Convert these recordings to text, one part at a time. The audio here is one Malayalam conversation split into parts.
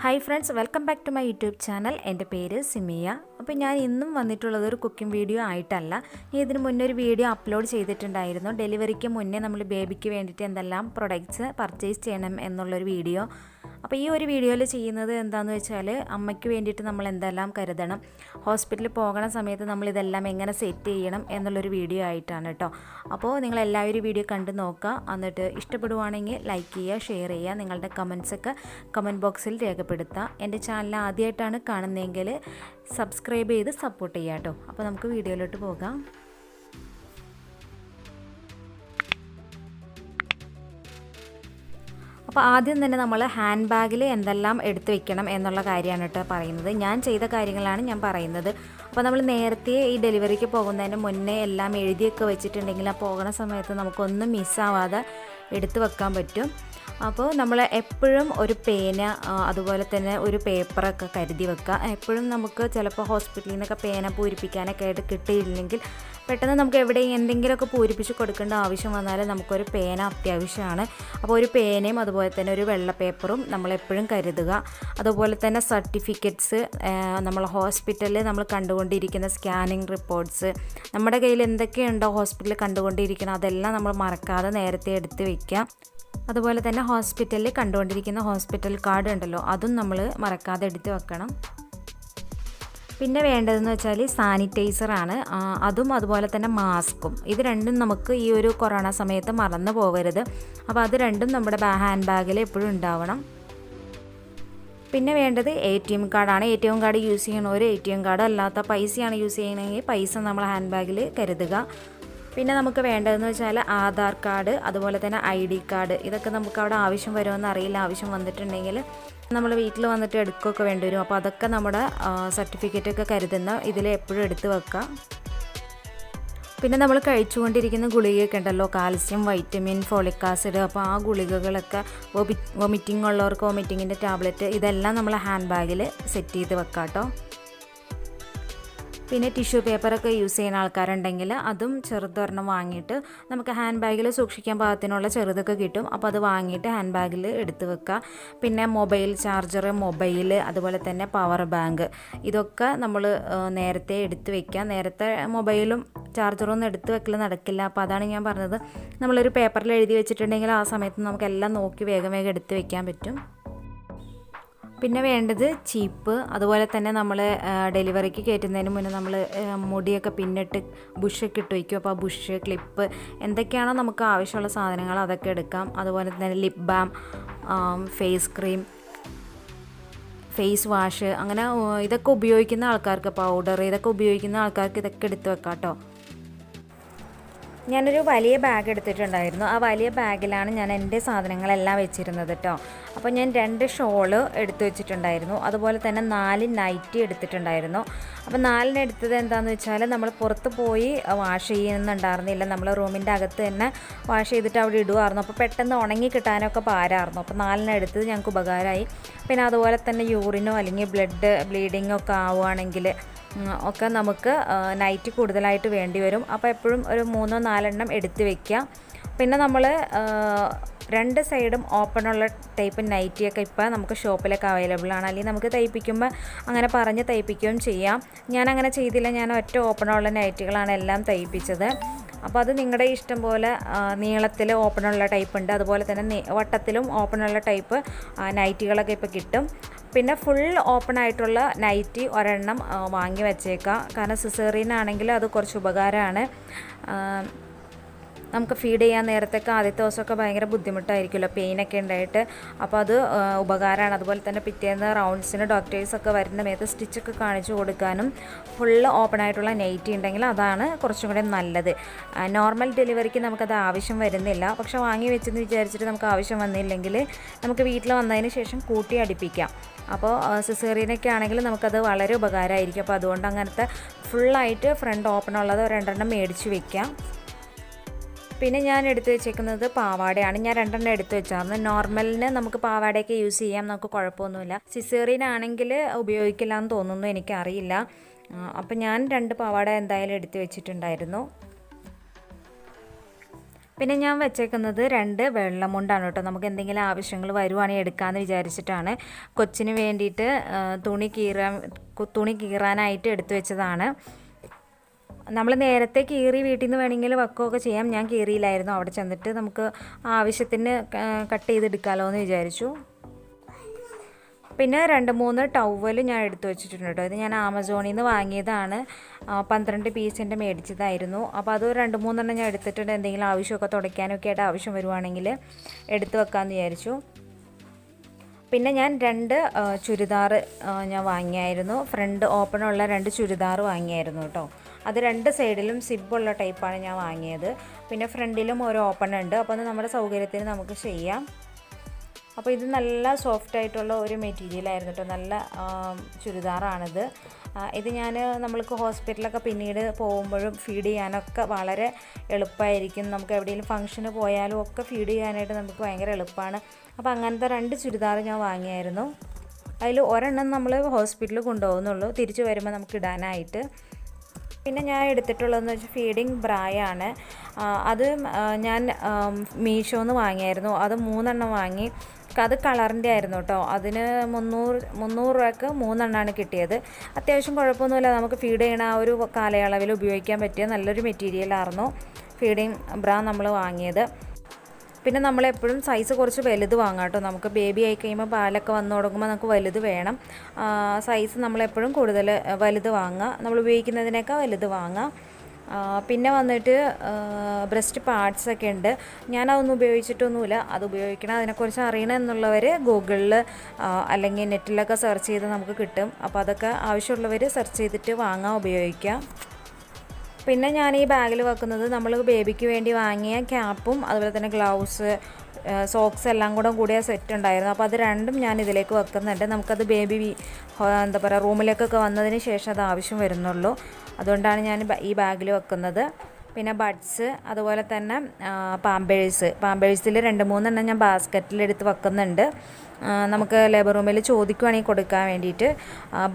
Hi friends, welcome back to my YouTube channel. എൻ്റെ പേര് സിമിയ. അപ്പോൾ ഞാൻ ഇന്നും വന്നിട്ടുള്ളത് ഒരു കുക്കിംഗ് വീഡിയോ ആയിട്ടല്ല. ഇതിന് മുന്നേ ഒരു വീഡിയോ അപ്ലോഡ് ചെയ്തിട്ടുണ്ടായിരുന്നു. ഡെലിവറിക്ക് മുന്നേ നമ്മൾ ബേബിക്ക് വേണ്ടിയിട്ട് എന്തെല്ലാം പ്രൊഡക്ട്സ് പർച്ചേസ് ചെയ്യണം എന്നുള്ളൊരു വീഡിയോ. അപ്പോൾ ഈ ഒരു വീഡിയോയിൽ ചെയ്യുന്നത് എന്താണെന്ന് വെച്ചാൽ, അമ്മയ്ക്ക് വേണ്ടിയിട്ട് നമ്മൾ എന്തെല്ലാം കരുതണം, ഹോസ്പിറ്റലിൽ പോകുന്ന സമയത്ത് നമ്മളിതെല്ലാം എങ്ങനെ സെറ്റ് ചെയ്യണം എന്നുള്ളൊരു വീഡിയോ ആയിട്ടാണ് കേട്ടോ. അപ്പോൾ നിങ്ങളെല്ലാവരും വീഡിയോ കണ്ട് നോക്കുക. എന്നിട്ട് ഇഷ്ടപ്പെടുവാണെങ്കിൽ ലൈക്ക് ചെയ്യുക, ഷെയർ ചെയ്യുക, നിങ്ങളുടെ കമൻസൊക്കെ കമൻറ്റ് ബോക്സിൽ രേഖപ്പെടുത്തുക. എൻ്റെ ചാനൽ ആദ്യമായിട്ടാണ് കാണുന്നതെങ്കിൽ സബ്സ്ക്രൈബ് ചെയ്ത് സപ്പോർട്ട് ചെയ്യുക കേട്ടോ. അപ്പോൾ നമുക്ക് വീഡിയോയിലോട്ട് പോകാം. അപ്പോൾ ആദ്യം തന്നെ നമ്മൾ ഹാൻഡ് ബാഗിൽ എന്തെല്ലാം എടുത്തു വെക്കണം എന്നുള്ള കാര്യമാണ് കേട്ടോ പറയുന്നത്. ഞാൻ ചെയ്ത കാര്യങ്ങളാണ് ഞാൻ പറയുന്നത്. അപ്പോൾ നമ്മൾ നേരത്തെ ഈ ഡെലിവറിക്ക് പോകുന്നതിന് മുന്നേ എല്ലാം എഴുതിയൊക്കെ വെച്ചിട്ടുണ്ടെങ്കിൽ ആ പോകുന്ന സമയത്ത് നമുക്കൊന്നും മിസ്സാവാതെ എടുത്തു വെക്കാൻ പറ്റും. അപ്പോൾ നമ്മൾ എപ്പോഴും ഒരു പേന, അതുപോലെ തന്നെ ഒരു പേപ്പറൊക്കെ കരുതി വെക്കുക. എപ്പോഴും നമുക്ക് ചിലപ്പോൾ ഹോസ്പിറ്റലിൽ നിന്നൊക്കെ പേന പൂരിപ്പിക്കാനൊക്കെ ആയിട്ട് കിട്ടിയില്ലെങ്കിൽ പെട്ടെന്ന് നമുക്ക് എവിടെയും എന്തെങ്കിലുമൊക്കെ പൂരിപ്പിച്ച് കൊടുക്കേണ്ട ആവശ്യം വന്നാൽ നമുക്കൊരു പേന അത്യാവശ്യമാണ്. അപ്പോൾ ഒരു പേനയും അതുപോലെ തന്നെ ഒരു വെള്ള പേപ്പറും നമ്മളെപ്പോഴും കരുതുക. അതുപോലെ തന്നെ സർട്ടിഫിക്കറ്റ്സ്, നമ്മൾ ഹോസ്പിറ്റലിൽ നമ്മൾ കണ്ടുകൊണ്ടിരിക്കുന്ന സ്കാനിങ് റിപ്പോർട്ട്സ്, നമ്മുടെ കയ്യിൽ എന്തൊക്കെയുണ്ടോ ഹോസ്പിറ്റലിൽ കണ്ടുകൊണ്ടിരിക്കണം അതെല്ലാം നമ്മൾ മറക്കാതെ നേരത്തെ എടുത്ത് വയ്ക്കുക. അതുപോലെ തന്നെ ഹോസ്പിറ്റലിൽ കണ്ടുകൊണ്ടിരിക്കുന്ന ഹോസ്പിറ്റൽ കാർഡ് ഉണ്ടല്ലോ, അതും നമ്മൾ മറക്കാതെ എടുത്ത് വെക്കണം. പിന്നെ വേണ്ടതെന്ന് വെച്ചാൽ സാനിറ്റൈസറാണ്, അതും അതുപോലെ തന്നെ മാസ്കും. ഇത് രണ്ടും നമുക്ക് ഈ ഒരു കൊറോണ സമയത്ത് മറന്നു പോകരുത്. അപ്പോൾ അത് രണ്ടും നമ്മുടെ ഹാൻഡ് ബാഗിൽ എപ്പോഴും ഉണ്ടാവണം. പിന്നെ വേണ്ടത് ATM കാർഡാണ്. ATM കാർഡ് യൂസ് ചെയ്യണവർ ATM കാർഡ്, അല്ലാത്ത പൈസയാണ് യൂസ് ചെയ്യണമെങ്കിൽ പൈസ നമ്മൾ ഹാൻഡ് ബാഗിൽ കരുതുക. പിന്നെ നമുക്ക് വേണ്ടതെന്ന് വെച്ചാൽ ആധാർ കാർഡ്, അതുപോലെ തന്നെ ID കാർഡ്. ഇതൊക്കെ നമുക്ക് അവിടെ ആവശ്യം വരുമെന്ന് അറിയില്ല. ആവശ്യം വന്നിട്ടുണ്ടെങ്കിൽ നമ്മൾ വീട്ടിൽ വന്നിട്ട് എടുക്കുകയൊക്കെ വേണ്ടി വരും. അപ്പോൾ അതൊക്കെ നമ്മുടെ സർട്ടിഫിക്കറ്റൊക്കെ കരുതുന്ന ഇതിൽ എപ്പോഴും എടുത്ത് വെക്കുക. പിന്നെ നമ്മൾ കഴിച്ചുകൊണ്ടിരിക്കുന്ന ഗുളികയൊക്കെ ഉണ്ടല്ലോ, കാൽസ്യം, വൈറ്റമിൻ, ഫോളിക് ആസിഡ്. അപ്പോൾ ആ ഗുളികകളൊക്കെ, വൊമിറ്റിംഗ് ഉള്ളവർക്ക് വൊമിറ്റിങ്ങിൻ്റെ ടാബ്ലറ്റ്, ഇതെല്ലാം നമ്മൾ ഹാൻഡ് ബാഗിൽ സെറ്റ് ചെയ്ത് വെക്കാം കേട്ടോ. പിന്നെ ടിഷ്യൂ പേപ്പറൊക്കെ യൂസ് ചെയ്യുന്ന ആൾക്കാരുണ്ടെങ്കിൽ അതും ചെറുതൊരെണ്ണം വാങ്ങിയിട്ട് നമുക്ക് ഹാൻഡ് ബാഗിൽ സൂക്ഷിക്കാൻ പാകത്തിനുള്ള ചെറുതൊക്കെ കിട്ടും. അപ്പോൾ അത് വാങ്ങിയിട്ട് ഹാൻഡ് ബാഗിൽ എടുത്ത് വെക്കുക. പിന്നെ മൊബൈൽ ചാർജർ, അതുപോലെ തന്നെ പവർ ബാങ്ക്, ഇതൊക്കെ നമ്മൾ നേരത്തെ എടുത്ത് വെക്കുക. നേരത്തെ മൊബൈലും ചാർജറൊന്നും എടുത്ത് വെക്കൽ നടക്കില്ല. അപ്പോൾ അതാണ് ഞാൻ പറഞ്ഞത്, നമ്മളൊരു പേപ്പറിൽ എഴുതി വെച്ചിട്ടുണ്ടെങ്കിൽ ആ സമയത്ത് നമുക്കെല്ലാം നോക്കി വേഗം എടുത്ത് വെക്കാൻ പറ്റും. പിന്നെ വേണ്ടത് ചീപ്പ്. അതുപോലെ തന്നെ നമ്മൾ ഡെലിവറിക്ക് കയറ്റുന്നതിന് മുന്നേ നമ്മൾ മുടിയൊക്കെ പിന്നിട്ട് ബുഷൊക്കെ ഇട്ട് വയ്ക്കും. അപ്പോൾ ആ ബുഷ്, ക്ലിപ്പ്, എന്തൊക്കെയാണോ നമുക്ക് ആവശ്യമുള്ള സാധനങ്ങൾ അതൊക്കെ എടുക്കാം. അതുപോലെ തന്നെ lip balm, face cream, face wash, അങ്ങനെ ഇതൊക്കെ ഉപയോഗിക്കുന്ന ആൾക്കാർക്ക്, പൗഡർ, ഇതൊക്കെ ഉപയോഗിക്കുന്ന ആൾക്കാർക്ക് ഇതൊക്കെ എടുത്ത് വെക്കാം കേട്ടോ. ഞാനൊരു വലിയ ബാഗ് എടുത്തിട്ടുണ്ടായിരുന്നു. ആ വലിയ ബാഗിലാണ് ഞാൻ എൻ്റെ സാധനങ്ങളെല്ലാം വെച്ചിരുന്നത് കേട്ടോ. അപ്പോൾ ഞാൻ 2 ഷോള് എടുത്ത് വെച്ചിട്ടുണ്ടായിരുന്നു. അതുപോലെ തന്നെ 4 നൈറ്റി എടുത്തിട്ടുണ്ടായിരുന്നു. അപ്പോൾ 4 എടുത്തത് എന്താണെന്ന് വെച്ചാൽ, നമ്മൾ പുറത്ത് പോയി വാഷ് ചെയ്യുന്നുണ്ടായിരുന്നില്ല. നമ്മൾ റൂമിൻ്റെ അകത്ത് തന്നെ വാഷ് ചെയ്തിട്ട് അവിടെ ഇടുമായിരുന്നു. അപ്പോൾ പെട്ടെന്ന് ഉണങ്ങി കിട്ടാനൊക്കെ പാരായിരുന്നു. അപ്പോൾ 4 എടുത്തത് ഞങ്ങൾക്ക് ഉപകാരമായി. പിന്നെ അതുപോലെ തന്നെ യൂറിനോ അല്ലെങ്കിൽ ബ്ലീഡിങ്ങോ ഒക്കെ ആവുകയാണെങ്കിൽ ഒക്കെ നമുക്ക് നൈറ്റ് കൂടുതലായിട്ട് വേണ്ടി വരും. അപ്പോൾ എപ്പോഴും ഒരു 3-4 എടുത്ത് വയ്ക്കുക. പിന്നെ നമ്മൾ 2 സൈഡും ഓപ്പണുള്ള ടൈപ്പ് നൈറ്റിയൊക്കെ ഇപ്പോൾ നമുക്ക് ഷോപ്പിലൊക്കെ അവൈലബിൾ ആണ്. അല്ലെങ്കിൽ നമുക്ക് തയ്പ്പിക്കുമ്പോൾ അങ്ങനെ പറഞ്ഞ് തയ്പ്പിക്കുകയും ചെയ്യാം. ഞാനങ്ങനെ ചെയ്തില്ല. ഞാൻ ഒറ്റ ഓപ്പണുള്ള നൈറ്റികളാണ് എല്ലാം തയ്പ്പിച്ചത്. അപ്പോൾ അത് നിങ്ങളുടെ ഇഷ്ടം പോലെ നീളത്തിൽ ഓപ്പണുള്ള ടൈപ്പ് ഉണ്ട്, അതുപോലെ തന്നെ വട്ടത്തിലും ഓപ്പണുള്ള ടൈപ്പ് നൈറ്റികളൊക്കെ ഇപ്പോൾ കിട്ടും. പിന്നെ ഫുൾ ഓപ്പൺ ആയിട്ടുള്ള നൈറ്റി ഒരെണ്ണം വാങ്ങി വെച്ചേക്കാം. കാരണം സിസേറിയനാണെങ്കിൽ അത് കുറച്ച് ഉപകാരമാണ്. നമുക്ക് ഫീഡ് ചെയ്യാൻ നേരത്തൊക്കെ ആദ്യത്തെ ദിവസമൊക്കെ ഭയങ്കര ബുദ്ധിമുട്ടായിരിക്കുമല്ലോ, പെയിനൊക്കെ ഉണ്ടായിട്ട്. അപ്പോൾ അത് ഉപകാരമാണ്. അതുപോലെ തന്നെ പിറ്റേന്ന് റൗണ്ട്സിന് ഡോക്ടേഴ്സൊക്കെ വരുന്ന സമയത്ത് സ്റ്റിച്ചൊക്കെ കാണിച്ചു കൊടുക്കാനും ഫുള്ള് ഓപ്പൺ ആയിട്ടുള്ള നൈറ്റി ഉണ്ടെങ്കിൽ അതാണ് കുറച്ചും കൂടെ നല്ലത്. നോർമൽ ഡെലിവറിക്ക് നമുക്കത് ആവശ്യം വരുന്നില്ല. പക്ഷെ വാങ്ങി വെച്ചെന്ന് വിചാരിച്ചിട്ട് നമുക്ക് ആവശ്യം വന്നില്ലെങ്കിൽ നമുക്ക് വീട്ടിൽ വന്നതിന് ശേഷം കൂട്ടി അടുപ്പിക്കാം. അപ്പോൾ സിസേറിയനൊക്കെ ആണെങ്കിൽ നമുക്കത് വളരെ ഉപകാരമായിരിക്കും. അപ്പോൾ അതുകൊണ്ട് അങ്ങനത്തെ ഫുള്ളായിട്ട് ഫ്രണ്ട് ഓപ്പൺ ഉള്ളത് 2 മേടിച്ച് വയ്ക്കാം. പിന്നെ ഞാൻ എടുത്ത് വെച്ചേക്കുന്നത് പാവാടയാണ്. ഞാൻ 2 എടുത്ത് വെച്ചായിരുന്നു. നോർമലിന് നമുക്ക് പാവാടയൊക്കെ യൂസ് ചെയ്യാം, നമുക്ക് കുഴപ്പമൊന്നുമില്ല. സിസേറിയനാണെങ്കിൽ ഉപയോഗിക്കില്ല എന്ന് തോന്നുന്നു, എനിക്കറിയില്ല. അപ്പോൾ ഞാൻ 2 പാവാട എന്തായാലും എടുത്ത് വെച്ചിട്ടുണ്ടായിരുന്നു. പിന്നെ ഞാൻ വെച്ചേക്കുന്നത് 2 വെള്ളമുണ്ടാണ് കേട്ടോ. നമുക്ക് എന്തെങ്കിലും ആവശ്യങ്ങൾ വരുവാണെങ്കിൽ എടുക്കാമെന്ന് വിചാരിച്ചിട്ടാണ്. കൊച്ചിന് വേണ്ടിയിട്ട് തുണി കീറാനായിട്ട് എടുത്തു വെച്ചതാണ്. നമ്മൾ നേരത്തെ കീറി വീട്ടിൽ നിന്ന് വേണമെങ്കിൽ വെക്കുകയൊക്കെ ചെയ്യാം. ഞാൻ കീറിയില്ലായിരുന്നു. അവിടെ ചെന്നിട്ട് നമുക്ക് ആവശ്യത്തിന് കട്ട് ചെയ്തെടുക്കാമല്ലോ എന്ന് വിചാരിച്ചു. പിന്നെ 2-3 ടവൽ ഞാൻ എടുത്തു വെച്ചിട്ടുണ്ട് കേട്ടോ. ഇത് ഞാൻ ആമസോണിൽ നിന്ന് വാങ്ങിയതാണ്. 12 പീസിൻ്റെ മേടിച്ചതായിരുന്നു. അപ്പോൾ അത് 2-3 ഞാൻ എടുത്തിട്ടുണ്ട്. എന്തെങ്കിലും ആവശ്യമൊക്കെ തുടയ്ക്കാനൊക്കെ ആയിട്ട് ആവശ്യം വരുവാണെങ്കിൽ എടുത്ത് വെക്കാമെന്ന് വിചാരിച്ചു. പിന്നെ ഞാൻ 2 ചുരിദാർ ഞാൻ വാങ്ങിയായിരുന്നു. ഫ്രണ്ട് ഓപ്പണുള്ള 2 ചുരിദാർ വാങ്ങിയായിരുന്നു കേട്ടോ. അത് 2 സൈഡിലും സിബുള്ള ടൈപ്പാണ് ഞാൻ വാങ്ങിയത്. പിന്നെ ഫ്രണ്ടിലും ഒരു ഓപ്പൺ ഉണ്ട്. അപ്പോൾ അത് നമ്മുടെ സൗകര്യത്തിന് നമുക്ക് ചെയ്യാം. അപ്പോൾ ഇത് നല്ല സോഫ്റ്റ് ആയിട്ടുള്ള ഒരു മെറ്റീരിയലായിരുന്നു കേട്ടോ. നല്ല ചുരിദാറാണിത്. ഇത് നമ്മൾക്ക് ഹോസ്പിറ്റലൊക്കെ പിന്നീട് പോകുമ്പോഴും ഫീഡ് ചെയ്യാനൊക്കെ വളരെ എളുപ്പമായിരിക്കും. നമുക്ക് എവിടെയെങ്കിലും ഫംഗ്ഷന് പോയാലും ഒക്കെ ഫീഡ് ചെയ്യാനായിട്ട് നമുക്ക് ഭയങ്കര എളുപ്പമാണ്. അപ്പോൾ അങ്ങനത്തെ 2 ചുരിദാർ ഞാൻ വാങ്ങിയായിരുന്നു. അതിൽ ഒരെണ്ണം നമ്മൾ ഹോസ്പിറ്റലിൽ കൊണ്ടുപോകുന്നുള്ളൂ, തിരിച്ച് വരുമ്പോൾ നമുക്ക് ഇടാനായിട്ട്. പിന്നെ ഞാൻ എടുത്തിട്ടുള്ളതെന്ന് വെച്ചാൽ ഫീഡിങ് ബ്രായാണ്. അത് ഞാൻ മീഷോന്ന് വാങ്ങിയായിരുന്നു. അത് 3 വാങ്ങി. അത് കളറിൻ്റെ ആയിരുന്നു കേട്ടോ. അതിന് 300 രൂപയ്ക്ക് 3 കിട്ടിയത്. അത്യാവശ്യം കുഴപ്പമൊന്നുമില്ല. നമുക്ക് ഫീഡ് ചെയ്യണ ആ ഒരു കാലയളവിൽ ഉപയോഗിക്കാൻ പറ്റിയ നല്ലൊരു മെറ്റീരിയലായിരുന്നു ഫീഡിങ് ബ്രാ നമ്മൾ വാങ്ങിയത്. പിന്നെ നമ്മളെപ്പോഴും സൈസ് കുറച്ച് വലുത് വാങ്ങാം കേട്ടോ. നമുക്ക് ബേബി ആയി കഴിയുമ്പോൾ പാലൊക്കെ വന്നു തുടങ്ങുമ്പോൾ നമുക്ക് വലുത് വേണം. സൈസ് നമ്മളെപ്പോഴും കൂടുതൽ വലുത് വാങ്ങുക. നമ്മൾ ഉപയോഗിക്കുന്നതിനേക്കാൾ വലുത് വാങ്ങാം. പിന്നെ വന്നിട്ട് ബ്രസ്റ്റ് പാഡ്സൊക്കെ ഉണ്ട്. ഞാനതൊന്നും ഉപയോഗിച്ചിട്ടൊന്നുമില്ല. അത് ഉപയോഗിക്കണം, അതിനെക്കുറിച്ച് അറിയണം എന്നുള്ളവർ ഗൂഗിളിൽ അല്ലെങ്കിൽ നെറ്റിലൊക്കെ സെർച്ച് ചെയ്ത് നമുക്ക് കിട്ടും. അപ്പോൾ അതൊക്കെ ആവശ്യമുള്ളവർ സെർച്ച് ചെയ്തിട്ട് വാങ്ങാം, ഉപയോഗിക്കാം. പിന്നെ ഞാൻ ഈ ബാഗിൽ വെക്കുന്നത് നമ്മൾ ബേബിക്ക് വേണ്ടി വാങ്ങിയ ക്യാപ്പും അതുപോലെ തന്നെ ഗ്ലൗസ്, സോക്സ് എല്ലാം കൂടിയ സെറ്റ് ഉണ്ടായിരുന്നു. അപ്പോൾ അത് 2 ഞാൻ ഇതിലേക്ക് വെക്കുന്നുണ്ട്. നമുക്കത് ബേബി റൂമിലേക്കൊക്കെ വന്നതിന് ശേഷം അത് ആവശ്യം വരുന്നുള്ളൂ. അതുകൊണ്ടാണ് ഞാൻ ഈ ബാഗിൽ വെക്കുന്നത്. പിന്നെ ബഡ്സ്, അതുപോലെ തന്നെ പാമ്പേഴ്സിൽ 2-3 ഞാൻ ബാസ്ക്കറ്റിലെടുത്ത് വെക്കുന്നുണ്ട്. നമുക്ക് ലേബർ റൂമിൽ ചോദിക്കുവാണെങ്കിൽ കൊടുക്കാൻ വേണ്ടിയിട്ട്.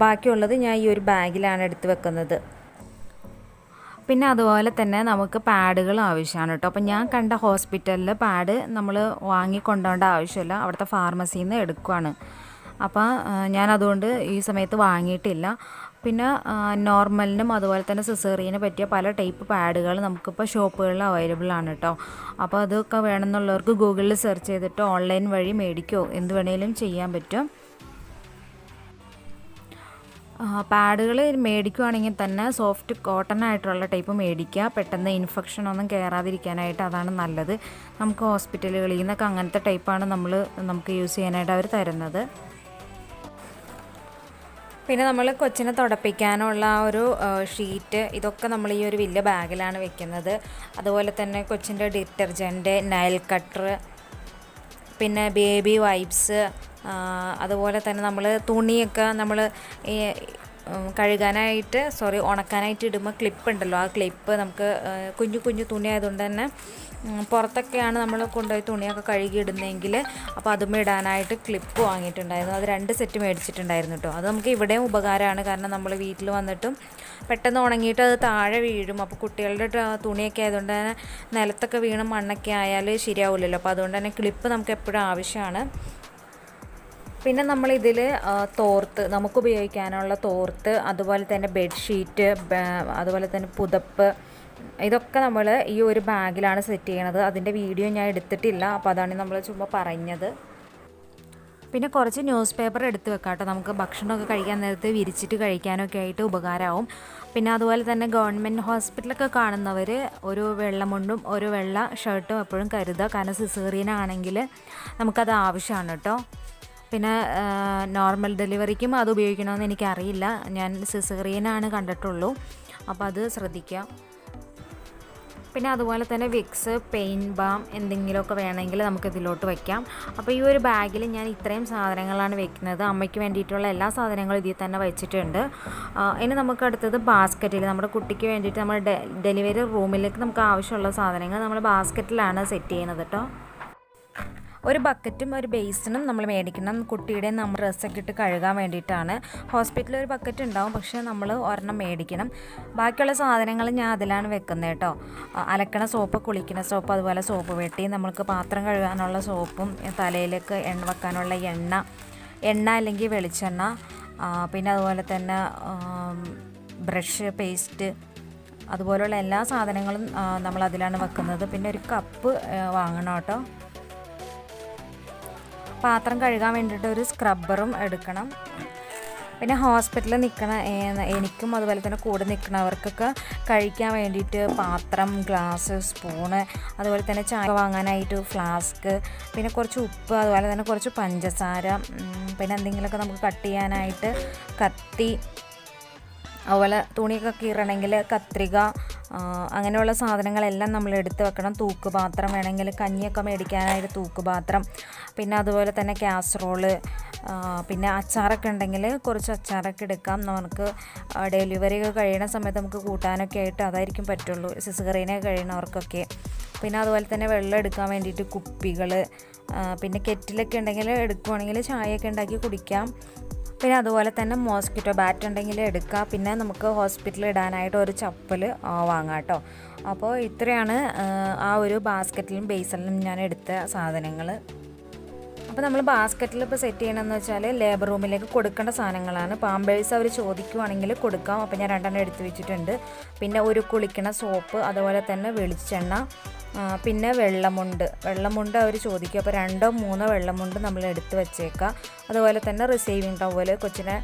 ബാക്കിയുള്ളത് ഞാൻ ഈ ഒരു ബാഗിലാണ് എടുത്ത് വെക്കുന്നത്. പിന്നെ അതുപോലെ തന്നെ നമുക്ക് പാഡുകൾ ആവശ്യമാണ് കേട്ടോ. അപ്പോൾ ഞാൻ കണ്ട ഹോസ്പിറ്റലിൽ പാഡ് നമ്മൾ വാങ്ങിക്കൊണ്ടോണ്ട ആവശ്യമില്ല, അവിടുത്തെ ഫാർമസിയിൽ നിന്ന് എടുക്കുകയാണ്. അപ്പോൾ ഞാനതുകൊണ്ട് ഈ സമയത്ത് വാങ്ങിയിട്ടില്ല. പിന്നെ നോർമലിനും അതുപോലെ തന്നെ സിസേറിയന് പറ്റിയ പല ടൈപ്പ് പാഡുകൾ നമുക്കിപ്പോൾ ഷോപ്പുകളിൽ അവൈലബിൾ ആണ് കേട്ടോ. അപ്പോൾ അതൊക്കെ വേണമെന്നുള്ളവർക്ക് ഗൂഗിളിൽ സെർച്ച് ചെയ്തിട്ട് ഓൺലൈൻ വഴി മേടിക്കുകയോ എന്ത് വേണമെങ്കിലും ചെയ്യാൻ പറ്റും. പാഡുകൾ മേടിക്കുകയാണെങ്കിൽ തന്നെ സോഫ്റ്റ് കോട്ടൺ ആയിട്ടുള്ള ടൈപ്പ് മേടിക്കുക. പെട്ടെന്ന് ഇൻഫെക്ഷനൊന്നും കയറാതിരിക്കാനായിട്ട് അതാണ് നല്ലത്. നമുക്ക് ഹോസ്പിറ്റലുകളിൽ നിന്നൊക്കെ അങ്ങനത്തെ ടൈപ്പാണ് നമുക്ക് യൂസ് ചെയ്യാനായിട്ട് അവർ തരുന്നത്. പിന്നെ നമ്മൾ കൊച്ചിനെ തുടപ്പിക്കാനുള്ള ഒരു ഷീറ്റ്, ഇതൊക്കെ നമ്മൾ ഈ ഒരു വലിയ ബാഗിലാണ് വെക്കുന്നത്. അതുപോലെ തന്നെ കൊച്ചിൻ്റെ ഡിറ്റർജൻറ്റ്, നൈൽ കട്ടർ, പിന്നെ ബേബി വൈപ്സ്, അതുപോലെ തന്നെ നമ്മൾ തുണിയൊക്കെ നമ്മൾ ഉണക്കാനായിട്ട് ഇടുമ്പോൾ ക്ലിപ്പ് ഉണ്ടല്ലോ, ആ ക്ലിപ്പ് നമുക്ക് കുഞ്ഞു തുണി ആയതുകൊണ്ട് തന്നെ പുറത്തൊക്കെയാണ് നമ്മൾ കൊണ്ടുപോയി തുണിയൊക്കെ കഴുകി ഇടുന്നതെങ്കിൽ അപ്പോൾ അതും ഇടാനായിട്ട് ക്ലിപ്പ് വാങ്ങിയിട്ടുണ്ടായിരുന്നു. അത് 2 സെറ്റ് മേടിച്ചിട്ടുണ്ടായിരുന്നു കേട്ടോ. അത് നമുക്ക് ഇവിടെയും ഉപകാരമാണ്. കാരണം നമ്മൾ വീട്ടിൽ വന്നിട്ടും പെട്ടെന്ന് ഉണങ്ങിയിട്ട് അത് താഴെ വീഴും. അപ്പോൾ കുട്ടികളുടെ തുണിയൊക്കെ ആയതുകൊണ്ട് തന്നെ നിലത്തൊക്കെ വീണ് മണ്ണൊക്കെ ആയാൽ ശരിയാവില്ലല്ലോ. അപ്പോൾ അതുകൊണ്ട് തന്നെ ക്ലിപ്പ് നമുക്ക് എപ്പോഴും ആവശ്യമാണ്. പിന്നെ നമ്മളിതിൽ തോർത്ത്, നമുക്ക് ഉപയോഗിക്കാനുള്ള തോർത്ത്, അതുപോലെ തന്നെ ബെഡ്ഷീറ്റ്, അതുപോലെ തന്നെ പുതപ്പ്, ഇതൊക്കെ നമ്മൾ ഈ ഒരു ബാഗിലാണ് സെറ്റ് ചെയ്യണത്. അതിൻ്റെ വീഡിയോ ഞാൻ എടുത്തിട്ടില്ല, അപ്പോൾ അതാണ് നമ്മൾ ചുമ്മാ പറഞ്ഞത്. പിന്നെ കുറച്ച് ന്യൂസ് പേപ്പർ എടുത്ത് വെക്കാം കേട്ടോ. നമുക്ക് ഭക്ഷണമൊക്കെ കഴിക്കാൻ നേരത്ത് വിരിച്ചിട്ട് കഴിക്കാനൊക്കെ ആയിട്ട് ഉപകാരമാവും. പിന്നെ അതുപോലെ തന്നെ ഗവൺമെൻറ് ഹോസ്പിറ്റലൊക്കെ കാണുന്നവർ ഒരു വെള്ളമുണ്ടും ഒരു വെള്ള ഷർട്ടും എപ്പോഴും കരുതുക. കാരണം സിസേറിയനാണെങ്കിൽ നമുക്കത് ആവശ്യമാണ് കേട്ടോ. പിന്നെ നോർമൽ ഡെലിവറിക്കും അത് ഉപയോഗിക്കണമെന്ന് എനിക്കറിയില്ല. ഞാൻ സിസേറിയനാണ് കണ്ടിട്ടുള്ളൂ. അപ്പോൾ അത് ശ്രദ്ധിക്കുക. പിന്നെ അതുപോലെ തന്നെ വിക്സ്, പെയിൻ ബാം എന്തെങ്കിലുമൊക്കെ വേണമെങ്കിൽ നമുക്കിതിലോട്ട് വയ്ക്കാം. അപ്പോൾ ഈ ഒരു ബാഗിൽ ഞാൻ ഇത്രയും സാധനങ്ങളാണ് വെക്കുന്നത്. അമ്മയ്ക്ക് വേണ്ടിയിട്ടുള്ള എല്ലാ സാധനങ്ങളും ഇതിൽ തന്നെ വെച്ചിട്ടുണ്ട്. ഇനി നമുക്ക് അടുത്തത് ബാസ്ക്കറ്റിൽ, നമ്മുടെ കുട്ടിക്ക് വേണ്ടിയിട്ട് നമ്മൾ ഡെലിവറി റൂമിലേക്ക് നമുക്ക് ആവശ്യമുള്ള സാധനങ്ങൾ നമ്മൾ ബാസ്ക്കറ്റിലാണ് സെറ്റ് ചെയ്യുന്നത് കേട്ടോ. ഒരു ബക്കറ്റും ഒരു ബേസിനും നമ്മൾ മേടിക്കണം. കുട്ടിയുടെ നമ്മൾ ഡ്രസ്സൊക്കെ ഇട്ട് കഴുകാൻ വേണ്ടിയിട്ടാണ്. ഹോസ്പിറ്റലിൽ ഒരു ബക്കറ്റ് ഉണ്ടാവും, പക്ഷേ നമ്മൾ ഒരെണ്ണം മേടിക്കണം. ബാക്കിയുള്ള സാധനങ്ങൾ ഞാൻ അതിലാണ് വെക്കുന്നത് കേട്ടോ. അലക്കണ സോപ്പ്, കുളിക്കണ സോപ്പ്, അതുപോലെ സോപ്പ് വെട്ടി, നമ്മൾക്ക് പാത്രം കഴുകാനുള്ള സോപ്പും, തലയിലേക്ക് വെക്കാനുള്ള എണ്ണ അല്ലെങ്കിൽ വെളിച്ചെണ്ണ, പിന്നെ അതുപോലെ തന്നെ ബ്രഷ്, പേസ്റ്റ്, അതുപോലുള്ള എല്ലാ സാധനങ്ങളും നമ്മൾ അതിലാണ് വെക്കുന്നത്. പിന്നെ ഒരു കപ്പ് വാങ്ങണം കേട്ടോ. പാത്രം കഴുകാൻ വേണ്ടിയിട്ട് ഒരു സ്ക്രബ്ബറും എടുക്കണം. പിന്നെ ഹോസ്പിറ്റലിൽ എനിക്കും അതുപോലെ തന്നെ കൂടെ നിൽക്കുന്നവർക്കൊക്കെ കഴിക്കാൻ വേണ്ടിയിട്ട് പാത്രം, ഗ്ലാസ്, സ്പൂണ്, അതുപോലെ തന്നെ ചായ വാങ്ങാനായിട്ട് ഫ്ലാസ്ക്, പിന്നെ കുറച്ച് ഉപ്പ്, അതുപോലെ തന്നെ കുറച്ച് പഞ്ചസാര, പിന്നെ എന്തെങ്കിലുമൊക്കെ നമുക്ക് കട്ട് ചെയ്യാനായിട്ട് കത്തി, അതുപോലെ തുണിയൊക്കെ കീറണമെങ്കിൽ കത്രിക, അങ്ങനെയുള്ള സാധനങ്ങളെല്ലാം നമ്മൾ എടുത്ത് വെക്കണം. തൂക്കുപാത്രം വേണമെങ്കിൽ കഞ്ഞിയൊക്കെ മേടിക്കാനായിട്ട് തൂക്കുപാത്രം, പിന്നെ അതുപോലെ തന്നെ കാസറോള്, പിന്നെ അച്ചാറൊക്കെ ഉണ്ടെങ്കിൽ കുറച്ച് അച്ചാറൊക്കെ എടുക്കാം. നമുക്ക് ഡെലിവറി ഒക്കെ കഴിയുന്ന സമയത്ത് നമുക്ക് കൂട്ടാനൊക്കെ ആയിട്ട് അതായിരിക്കും പറ്റുള്ളൂ, സിസേറിയനൊക്കെ കഴിയുന്നവർക്കൊക്കെ. പിന്നെ അതുപോലെ തന്നെ വെള്ളം എടുക്കാൻ വേണ്ടിയിട്ട് കുപ്പികൾ, പിന്നെ കെറ്റിലൊക്കെ ഉണ്ടെങ്കിൽ എടുക്കുവാണെങ്കിൽ ചായയൊക്കെ ഉണ്ടാക്കി കുടിക്കാം. പിന്നെ അതുപോലെ തന്നെ മോസ്കിറ്റോ ബാറ്റ് ഉണ്ടെങ്കിൽ എടുക്കുക. പിന്നെ നമുക്ക് ഹോസ്പിറ്റലിൽ ഇടാനായിട്ട് ഒരു ചപ്പൽ വാങ്ങാം കേട്ടോ. അപ്പോൾ ഇത്രയാണ് ആ ഒരു ബാസ്ക്കറ്റിലും ബേസിലും ഞാൻ എടുത്ത സാധനങ്ങൾ. അപ്പോൾ നമ്മൾ ബാസ്ക്കറ്റിൽ ഇപ്പോൾ സെറ്റ് ചെയ്യണമെന്ന് വെച്ചാൽ ലേബർ റൂമിലേക്ക് കൊടുക്കേണ്ട സാധനങ്ങളാണ്. പാമ്പേഴ്സ് അവർ ചോദിക്കുവാണെങ്കിൽ കൊടുക്കാം. അപ്പോൾ ഞാൻ 2 എടുത്ത് വെച്ചിട്ടുണ്ട്. പിന്നെ ഒരു കുളിക്കണ സോപ്പ്, അതുപോലെ തന്നെ വെളിച്ചെണ്ണ, പിന്നെ വെള്ളമുണ്ട് അവർ ചോദിക്കും. അപ്പോൾ 2-3 വെള്ളമുണ്ട് നമ്മൾ എടുത്ത് വെച്ചേക്കാം. അതുപോലെ തന്നെ റിസീവിങ് ടവൽ, കൊച്ചിനെ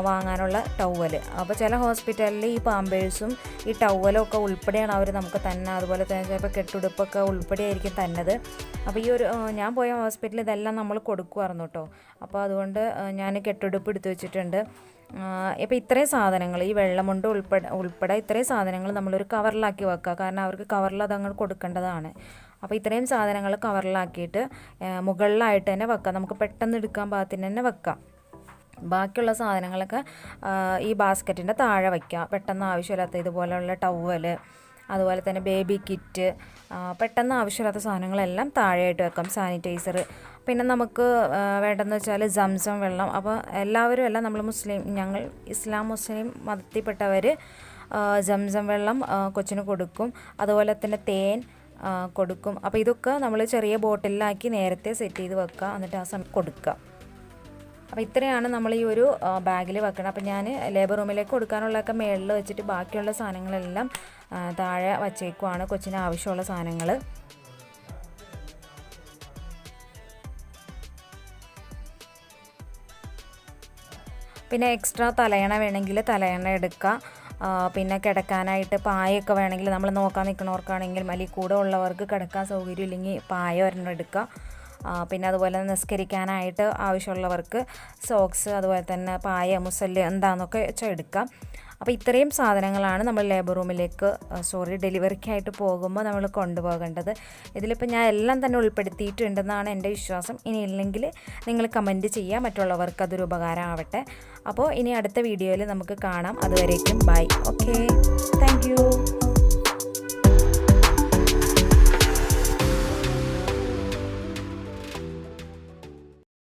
വാങ്ങാനുള്ള ടവൽ. അപ്പോൾ ചില ഹോസ്പിറ്റലിൽ ഈ പാമ്പേഴ്സും ഈ ടവലും ഒക്കെ ഉൾപ്പെടെയാണ് അവർ നമുക്ക് തന്നെ. അതുപോലെ തന്നെ ചിലപ്പോൾ കെട്ടുടുപ്പൊക്കെ ഉൾപ്പെടെയായിരിക്കും തന്നത്. അപ്പോൾ ഈ ഒരു ഞാൻ പോയ ഹോസ്പിറ്റലിൽ ഇതെല്ലാം നമ്മൾ കൊടുക്കുമായിരുന്നു കേട്ടോ. അപ്പോൾ അതുകൊണ്ട് ഞാൻ കെട്ടുടുപ്പ് എടുത്ത് വെച്ചിട്ടുണ്ട്. ഇപ്പോൾ ഇത്രയും സാധനങ്ങൾ, ഈ വെള്ളമുണ്ട് ഉൾപ്പെടെ ഇത്രയും സാധനങ്ങൾ നമ്മളൊരു കവറിലാക്കി വെക്കുക. കാരണം അവർക്ക് കവറിൽ അതങ്ങ് കൊടുക്കേണ്ടതാണ്. അപ്പോൾ ഇത്രയും സാധനങ്ങൾ കവറിലാക്കിയിട്ട് മുകളിലായിട്ട് തന്നെ വെക്കാം. നമുക്ക് പെട്ടെന്ന് എടുക്കാൻ പാകത്തിന് തന്നെ വെക്കാം. ബാക്കിയുള്ള സാധനങ്ങളൊക്കെ ഈ ബാസ്ക്കറ്റിൻ്റെ താഴെ വയ്ക്കാം. പെട്ടെന്ന് ആവശ്യമില്ലാത്ത ഇതുപോലെയുള്ള ടവല്, അതുപോലെ തന്നെ ബേബി കിറ്റ്, പെട്ടെന്ന് ആവശ്യമില്ലാത്ത സാധനങ്ങളെല്ലാം താഴെയായിട്ട് വെക്കാം. സാനിറ്റൈസർ, പിന്നെ നമുക്ക് വേണ്ടതെന്ന് വെച്ചാൽ സംസം വെള്ളം. അപ്പോൾ എല്ലാവരും അല്ല, നമ്മൾ ഞങ്ങൾ ഇസ്ലാം മുസ്ലിം മതത്തിൽപ്പെട്ടവർ സംസം വെള്ളം കൊച്ചിന് കൊടുക്കും. അതുപോലെ തന്നെ തേൻ കൊടുക്കും. അപ്പോൾ ഇതൊക്കെ നമ്മൾ ചെറിയ ബോട്ടിലാക്കി നേരത്തെ സെറ്റ് ചെയ്ത് വെക്കുക, എന്നിട്ട് ആ സമയം കൊടുക്കുക. അപ്പോൾ ഇത്രയാണ് നമ്മൾ ഈ ഒരു ബാഗിൽ വെക്കണം. അപ്പോൾ ഞാൻ ലേബർ റൂമിലേക്ക് കൊടുക്കാനുള്ളതൊക്കെ മേളിൽ വെച്ചിട്ട് ബാക്കിയുള്ള സാധനങ്ങളെല്ലാം താഴെ വച്ചേക്കുവാണ്, കൊച്ചിന് ആവശ്യമുള്ള സാധനങ്ങൾ. പിന്നെ എക്സ്ട്രാ തലയണ വേണമെങ്കിൽ തലയണ എടുക്കുക. പിന്നെ കിടക്കാനായിട്ട് പായൊക്കെ വേണമെങ്കിൽ നമ്മൾ നോക്കാൻ നിൽക്കുന്നവർക്കാണെങ്കിൽ അല്ലെങ്കിൽ കൂടെ ഉള്ളവർക്ക് കിടക്കാൻ സൗകര്യം ഇല്ലെങ്കിൽ പായ ഒരെണ്ണം എടുക്കുക. പിന്നെ അതുപോലെ നിസ്കരിക്കാനായിട്ട് ആവശ്യമുള്ളവർക്ക് സോക്സ്, അതുപോലെ തന്നെ പായ, മുസല്ല് എന്താണെന്നൊക്കെ എടുക്കാം. അപ്പോൾ ഇത്രയും സാധനങ്ങളാണ് നമ്മൾ ലേബർ റൂമിലേക്ക് ഡെലിവറിക്കായിട്ട് പോകുമ്പോൾ നമ്മൾ കൊണ്ടുപോകേണ്ടത്. ഇതിലിപ്പോൾ ഞാൻ എല്ലാം തന്നെ ഉൾപ്പെടുത്തിയിട്ടുണ്ടെന്നാണ് എൻ്റെ വിശ്വാസം. ഇനി ഇല്ലെങ്കിൽ നിങ്ങൾ കമൻറ്റ് ചെയ്യുക, മറ്റുള്ളവർക്ക് അതൊരു ഉപകാരമാവട്ടെ. അപ്പോൾ ഇനി അടുത്ത വീഡിയോയിൽ നമുക്ക് കാണാം. അതുവരേക്കും ബൈ. ഓക്കേ.